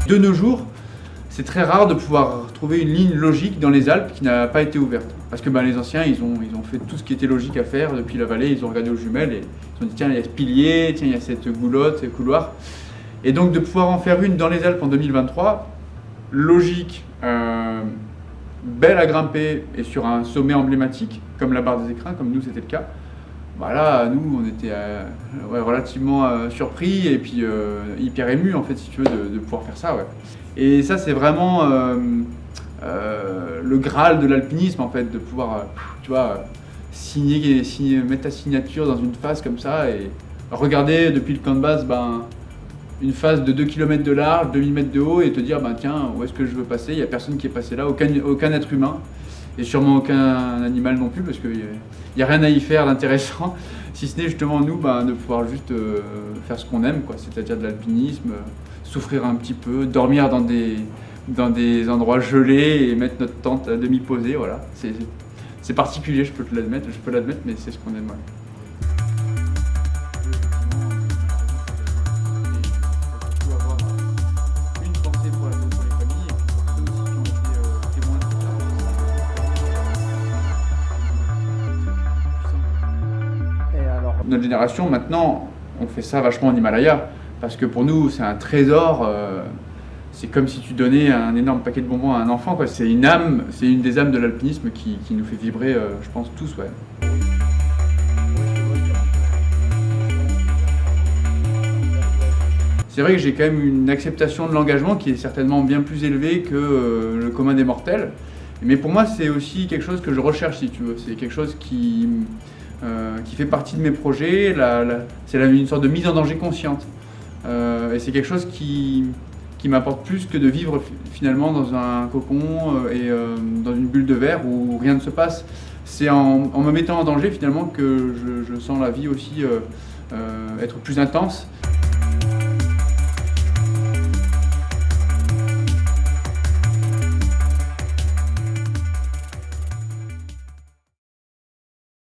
De nos jours, c'est très rare de pouvoir trouver une ligne logique dans les Alpes qui n'a pas été ouverte. Parce que les anciens, ils ont fait tout ce qui était logique à faire depuis la vallée, ils ont regardé aux jumelles et ils ont dit tiens, il y a ce pilier, tiens, il y a cette goulotte, ce couloir. Et donc de pouvoir en faire une dans les Alpes en 2023, logique, belle à grimper et sur un sommet emblématique, comme la barre des Écrins, comme nous c'était le cas. Là, nous, on était relativement surpris et puis hyper émus, en fait, si tu veux, de pouvoir faire ça. Ouais. Et ça, c'est vraiment le Graal de l'alpinisme, en fait, de pouvoir, tu vois, signer, mettre ta signature dans une phase comme ça et regarder depuis le camp de base une phase de 2 km de large, 2000 mètres de haut et te dire, tiens, où est-ce que je veux passer? Il n'y a personne qui est passé là, aucun être humain. Et sûrement aucun animal non plus, parce qu'il n'y a rien à y faire d'intéressant, si ce n'est justement nous de pouvoir juste faire ce qu'on aime, c'est-à-dire de l'alpinisme, souffrir un petit peu, dormir dans des endroits gelés et mettre notre tente à demi posée, voilà. C'est particulier, je peux l'admettre, mais c'est ce qu'on aime. Ouais. Notre génération, maintenant, on fait ça vachement en Himalaya, parce que pour nous, c'est un trésor, c'est comme si tu donnais un énorme paquet de bonbons à un enfant, quoi. C'est une âme, c'est une des âmes de l'alpinisme qui nous fait vibrer, je pense, tous, ouais. C'est vrai que j'ai quand même une acceptation de l'engagement qui est certainement bien plus élevée que le commun des mortels, mais pour moi, c'est aussi quelque chose que je recherche, si tu veux. C'est quelque chose qui fait partie de mes projets, c'est une sorte de mise en danger consciente. Et c'est quelque chose qui m'apporte plus que de vivre finalement dans un cocon et dans une bulle de verre où rien ne se passe. C'est en me mettant en danger finalement que je sens la vie aussi être plus intense.